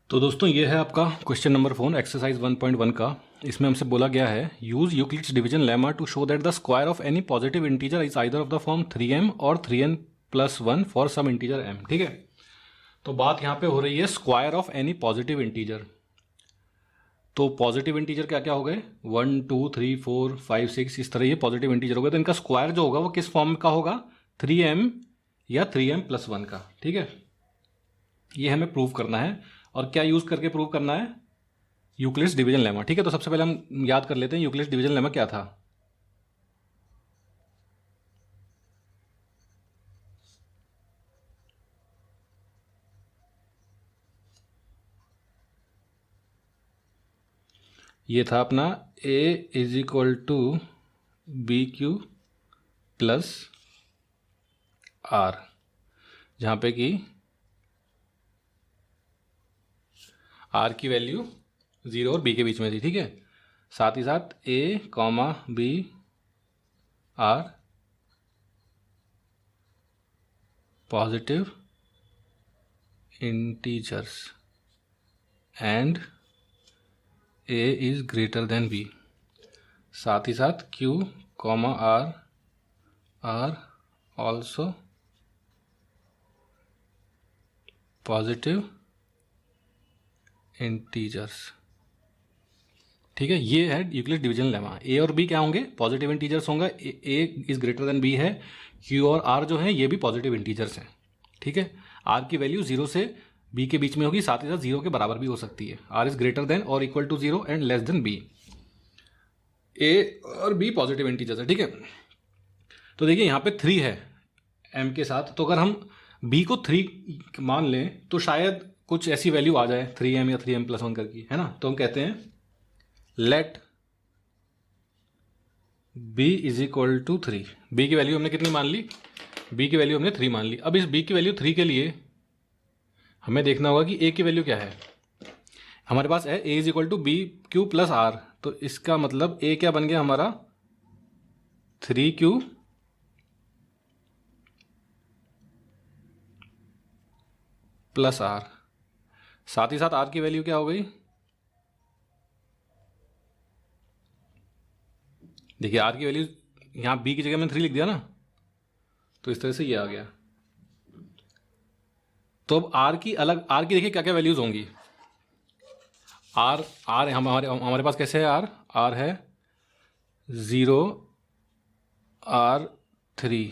तो दोस्तों ये है आपका क्वेश्चन नंबर 4 एक्सरसाइज 1.1 का। इसमें हमसे बोला गया है use Euclid's division lemma to show that the square of any positive integer is either of the form 3m और 3n+1 for some integer m। ठीक है, तो बात यहाँ पे हो रही है square of any positive integer. तो पॉजिटिव इंटीजर क्या क्या हो गए, 1 2 3 4 5 6, इस तरह ये पॉजिटिव इंटीजर हो गए। तो इनका स्क्वायर जो होगा वो किस फॉर्म का होगा, 3m या 3m+1 का। ठीक है, ये हमें प्रूव करना है। और क्या यूज करके प्रूव करना है, यूक्लिड्स डिवीजन लेमा। ठीक है, तो सबसे पहले हम याद कर लेते हैं यूक्लिड्स डिवीजन लेमा क्या था। ये था अपना a is equal to b q plus r, जहां पे कि आर की वैल्यू 0 और b के बीच में थी। ठीक है, साथ ही साथ a, b are positive integers and a is greater than b। साथ ही साथ q, r are also positive integers. ठीक है, ये है यूक्लिड डिवीजन लेमा। ए और बी क्या होंगे, पॉजिटिव इंटीजर्स होंगे। ए इज ग्रेटर देन बी है, क्यू और आर जो है ये भी पॉजिटिव इंटीजर्स हैं। ठीक है, आर की वैल्यू 0 से बी के बीच में होगी, साथ ही साथ 0 के बराबर भी हो सकती है। आर इज ग्रेटर देन और equal to 0 and less than B. A और बी पॉजिटिव इंटीजर्स है। ठीक है, तो देखिए यहाँ पे 3 है एम के साथ, तो अगर हम बी को 3 मान लें तो शायद कुछ ऐसी वैल्यू आ जाए 3m या 3m+1 करके, है ना। तो हम कहते हैं let b is equal to 3। B की वैल्यू हमने कितनी मान ली, b की वैल्यू हमने 3 मान ली। अब इस b की वैल्यू 3 के लिए हमें देखना होगा कि a की वैल्यू क्या है। हमारे पास है a is equal to b q plus r, तो इसका मतलब a क्या बन गया हमारा 3q प्लस आर। साथ ही साथ आर की वैल्यू क्या हो गई, देखिए आर की वैल्यू यहाँ बी की जगह मैंने 3 लिख दिया ना, तो इस तरह से ये आ गया। तो अब आर की देखिए क्या क्या वैल्यूज होंगी। आर हमारे पास कैसे है, आर है 0 r3।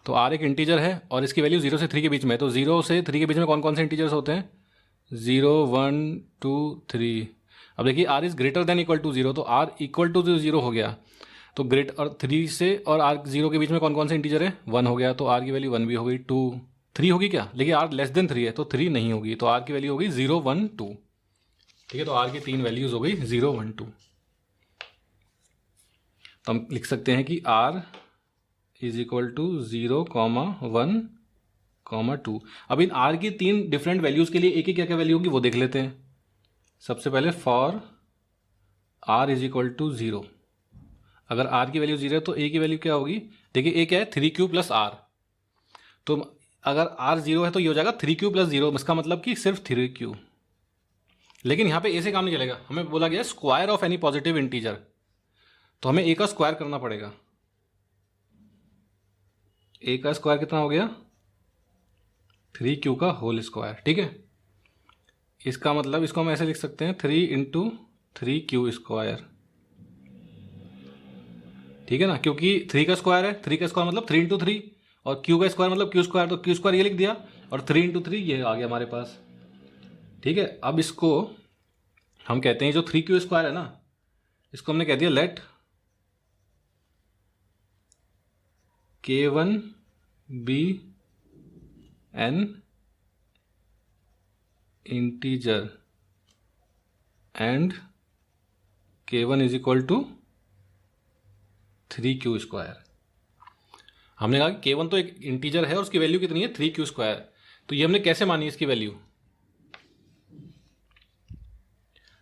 तो आर एक इंटीजर है और इसकी वैल्यू 0 से 3 के बीच में है। तो 0 से 3 के बीच में कौन कौन से इंटीजर्स होते हैं, 0 1 2 3। अब देखिए r is greater than equal to 0, तो आर इक्वल टू 0 हो गया। तो ग्रेट और 3 से और आर 0 के बीच में कौन कौन से इंटीजर है, 1 हो गया, तो आर की वैल्यू 1 भी हो गई। 2 3 होगी क्या, लेकिन आर लेस देन 3 है तो 3 नहीं होगी, तो आर की वैल्यू होगी 0 1 2। ठीक है, तो आर की 3 वैल्यूज हो गई 0 1 2। तो हम लिख सकते हैं कि आर इज इक्वल टू 0 1 2। अब इन आर की 3 डिफरेंट वैल्यूज के लिए एक ही क्या क्या वैल्यू होगी वो देख लेते हैं। सबसे पहले for r is equal to 0, अगर आर की वैल्यू 0 है तो ए की वैल्यू क्या होगी, देखिए ए क्या है 3q प्लस आर। तो अगर आर 0 है तो ये हो जाएगा 3q प्लस 0, इसका मतलब कि सिर्फ 3q। लेकिन यहाँ पे ए से काम नहीं चलेगा, हमें बोला गया square of any positive integer, तो हमें ए का स्क्वायर करना पड़ेगा। ए का स्क्वायर कितना हो गया, 3q का होल स्क्वायर। ठीक है, इसका मतलब इसको हम ऐसे लिख सकते हैं 3 × 3q स्क्वायर। ठीक है ना, क्योंकि 3 का स्क्वायर है, 3 का स्क्वायर मतलब 3 × 3 और q का स्क्वायर मतलब q स्क्वायर, तो q स्क्वायर ये लिख दिया और 3 × 3 ये आ गया हमारे पास। ठीक है, अब इसको हम कहते हैं जो 3q स्क्वायर है ना, इसको हमने कह दिया let k1 be an integer and k1 is equal to 3q square. हमने कहा कि k1 तो एक इंटीजर है और उसकी वैल्यू कितनी है 3q स्क्वायर। तो ये हमने कैसे मानी इसकी वैल्यू,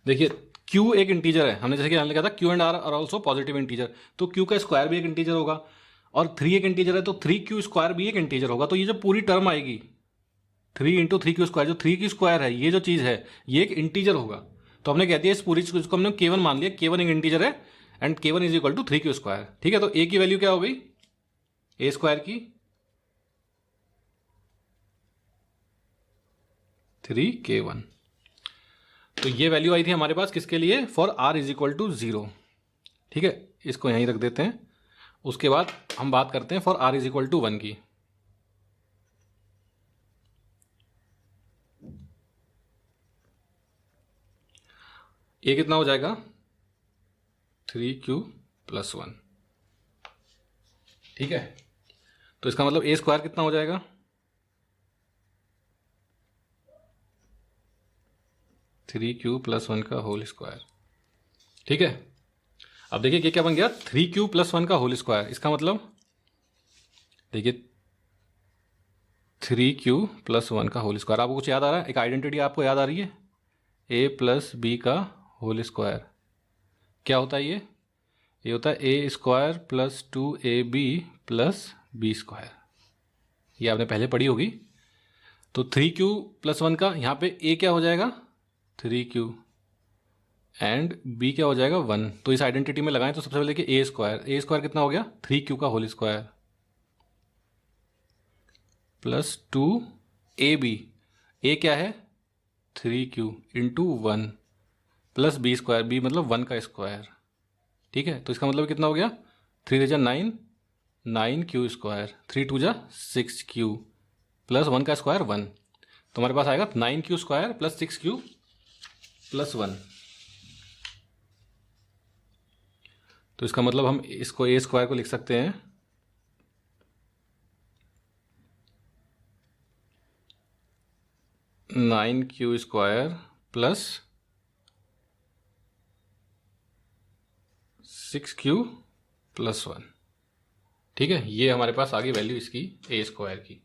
देखिए q एक इंटीजर है, हमने जैसे कि हमने कहा था q and r are also positive integer, तो q का स्क्वायर भी एक इंटीजर होगा और 3 एक इंटीजर है तो 3q स्क्वायर भी एक इंटीजर होगा। तो ये जो पूरी टर्म आएगी 3 × 3 क्यू स्क्वायर, जो 3 क्यू स्क्वायर है ये जो चीज़ है ये एक इंटीजर होगा, तो हमने कह दिया इस पूरी चीज़ को हमने K1 मान लिया, K1 एक इंटीजर है and K1 is equal to 3 q square. ठीक है, तो ए की वैल्यू क्या हो गई, ए स्क्वायर की 3K1। तो ये वैल्यू आई थी हमारे पास किसके लिए, for r is equal to 0। ठीक है, इसको यहीं रख देते हैं। उसके बाद हम बात करते हैं for r is equal to 1 की। ये कितना हो जाएगा 3Q+1। ठीक है, तो इसका मतलब ए स्क्वायर कितना हो जाएगा 3Q+1 का होल स्क्वायर। ठीक है, अब देखिए ये क्या बन गया 3Q+1 का होल स्क्वायर। इसका मतलब देखिए 3Q+1 का होल स्क्वायर। आपको कुछ याद आ रहा है, एक आइडेंटिटी आपको याद आ रही है, a+b का होल स्क्वायर क्या होता है, ये होता है a² + 2ab + b²। ये आपने पहले पढ़ी होगी। तो 3Q+1 का यहाँ पे a क्या हो जाएगा 3Q एंड b क्या हो जाएगा 1। तो इस आइडेंटिटी में लगाएं तो सबसे पहले देखिए a² कितना हो गया 3Q का होल स्क्वायर + 2ab, a क्या है 3Q × 1 + b² b मतलब 1 का स्क्वायर। ठीक है, तो इसका मतलब कितना हो गया 3 × 9 9Q², 3 × 6Q + 1 का स्क्वायर 1। तो हमारे पास आएगा 9Q² + 6Q + 1। तो इसका मतलब हम इसको a² को लिख सकते हैं 9Q² + 6Q + 1। ठीक है, ये हमारे पास आ गई वैल्यू इसकी a² की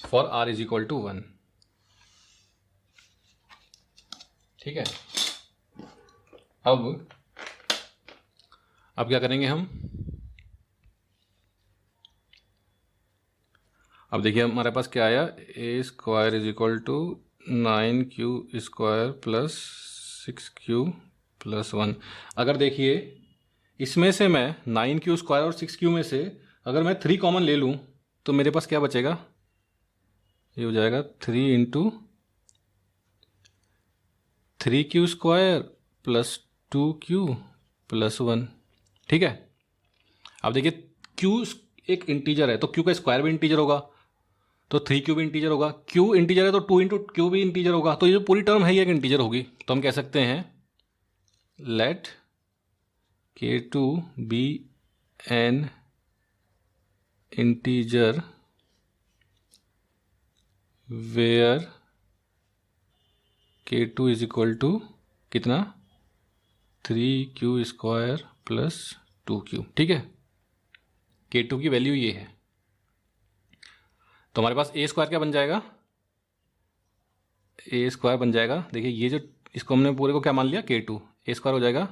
for r is equal to 1। ठीक है, अब क्या करेंगे हम, अब देखिए हमारे पास क्या आया a² is equal to 9Q² + 6Q + 1। अगर देखिए इसमें से मैं 9Q² और 6Q में से अगर मैं 3 कॉमन ले लूँ तो मेरे पास क्या बचेगा, ये हो जाएगा 3 × 3Q² + 2Q + 1। ठीक है, अब देखिए Q एक इंटीजर है तो Q का स्क्वायर भी इंटीजर होगा, तो 3Q भी इंटीजर होगा। Q इंटीजर है तो 2 × Q भी इंटीजर होगा, तो ये जो पूरी टर्म है ये एक इंटीजर होगी। तो हम कह सकते हैं let K2 be an integer where K2 is equal to कितना 3Q² + 2Q। ठीक है, K2 की वैल्यू ये है। तो हमारे पास a² क्या बन जाएगा, a² बन जाएगा, देखिए ये जो इसको हमने पूरे को क्या मान लिया K2, a² हो जाएगा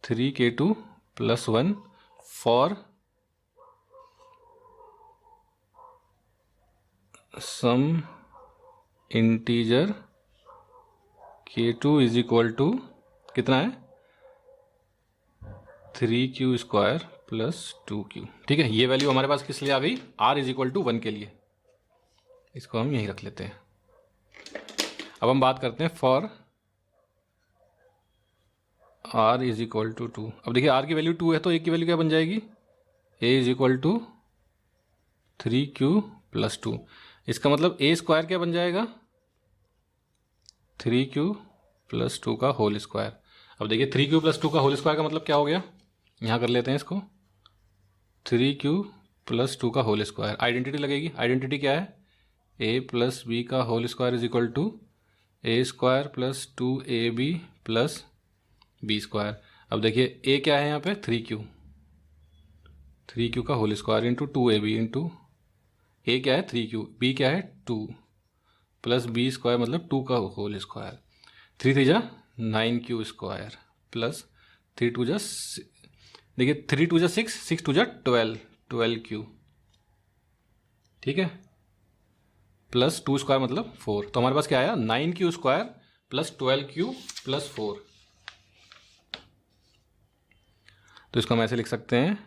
3K2 + 1 for some integer K2 is equal to कितना है 3Q² + 2Q। ठीक है, ये वैल्यू हमारे पास किस लिए आ गई, r इज इक्वल टू 1 के लिए। इसको हम यहीं रख लेते हैं। अब हम बात करते हैं for r is equal to 2। अब देखिए r की वैल्यू 2 है तो a की वैल्यू क्या बन जाएगी, a is equal to 3Q + 2। इसका मतलब a² क्या बन जाएगा 3Q + 2 का होल स्क्वायर। अब देखिए 3Q + 2 का होल स्क्वायर का मतलब क्या हो गया, यहाँ कर लेते हैं इसको 3Q + 2 का होल स्क्वायर। आइडेंटिटी लगेगी, आइडेंटिटी क्या है a + b का whole square is equal to a² + 2ab + b²। अब देखिए a क्या है यहाँ पे 3Q का होल स्क्वायर × 2ab × a क्या है 3Q, b क्या है 2 + b² मतलब 2 का होल स्क्वायर। 3 3 जा 9Q² + 3 2 जा देखिए 3 2 जा 6 2 जा 12 12Q। ठीक है, प्लस 2 स्क्वायर मतलब 4। तो हमारे पास क्या आया 9q square plus 12q plus 4। तो इसको हम ऐसे लिख सकते हैं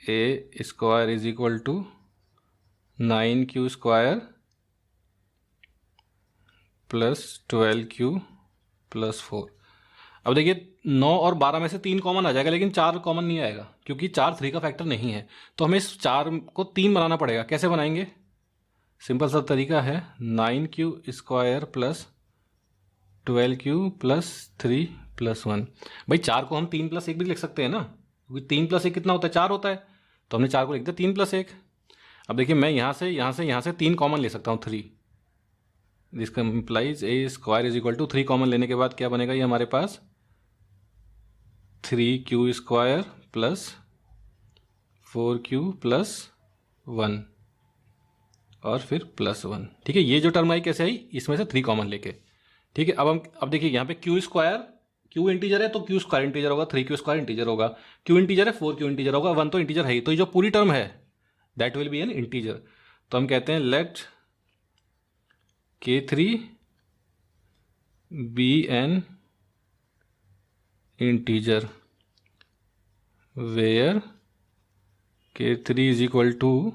A square is equal to 9q square plus 12q plus 4। अब देखिए 9 और 12 में से 3 कॉमन आ जाएगा, लेकिन 4 कॉमन नहीं आएगा क्योंकि 4 3 का फैक्टर नहीं है। तो हमें इस 4 को 3 बनाना पड़ेगा। कैसे बनाएंगे? सिंपल सा तरीका है 9q square plus 12q plus 3 plus 1। भाई 4 को हम 3 प्लस 1 भी लिख सकते हैं ना, क्योंकि 3 प्लस 1 कितना होता है? 4 होता है। तो हमने 4 को लिख दिया 3 प्लस 1। अब देखिए मैं यहाँ से 3 कॉमन ले सकता हूँ 3। जिसका implies a square is equal to 3 common लेने के बाद क्या बनेगा ये हमारे पास 3q square plus 4q plus 1 और फिर प्लस 1। ठीक है, ये जो टर्म आई कैसे आई? इसमें से 3 कॉमन लेके। ठीक है, अब देखिए यहाँ पे q स्क्वायर, q इंटीजर है तो q स्क्वायर इंटीजर होगा, 3q स्क्वायर इंटीजर होगा, q इंटीजर है 4q इंटीजर होगा, 1 तो इंटीजर है ही। तो ये जो पूरी टर्म है that will be an integer. तो हम कहते हैं let k3 be an integer where k3 is equal to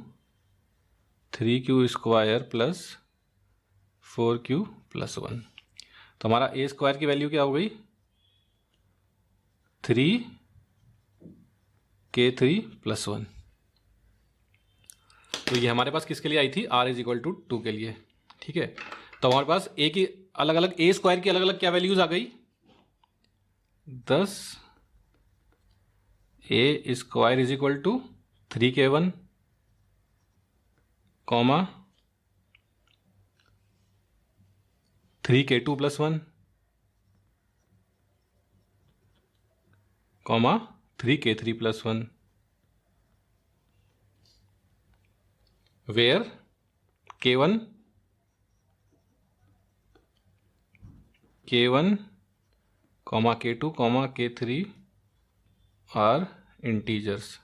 3q square plus 4q plus 1। तो हमारा ए स्क्वायर की वैल्यू क्या हो गई? 3k3 plus 1। तो ये हमारे पास किसके लिए आई थी? r इज इक्वल टू 2 के लिए। ठीक है, तो हमारे पास ए की अलग अलग, ए स्क्वायर की अलग अलग क्या वैल्यूज आ गई? 10 A square is equal to 3k1 comma 3k2 plus 1 comma 3k3 plus 1 where k1 comma k2 comma k3 are integers.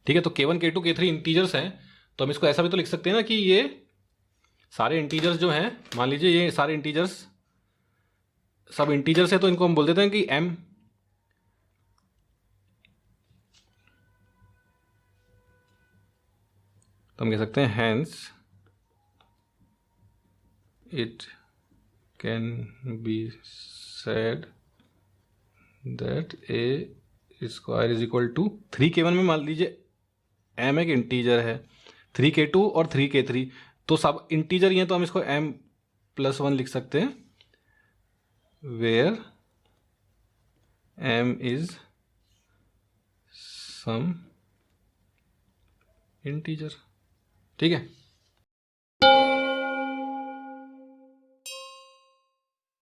ठीक है, तो k1 k2 k3 इंटीजर्स हैं। तो हम इसको ऐसा भी तो लिख सकते हैं ना कि ये सारे इंटीजर्स जो हैं, मान लीजिए ये सारे इंटीजर्स सब इंटीजर्स है, तो इनको हम बोल देते हैं कि m। तो हम कह सकते हैं hence it can be said that a square is equal to 3k1 में मान लीजिए m एक इंटीजर है, 3k2 और 3k3 तो सब इंटीजर ही हैं, तो हम इसको m प्लस 1 लिख सकते हैं where m is some integer. ठीक है।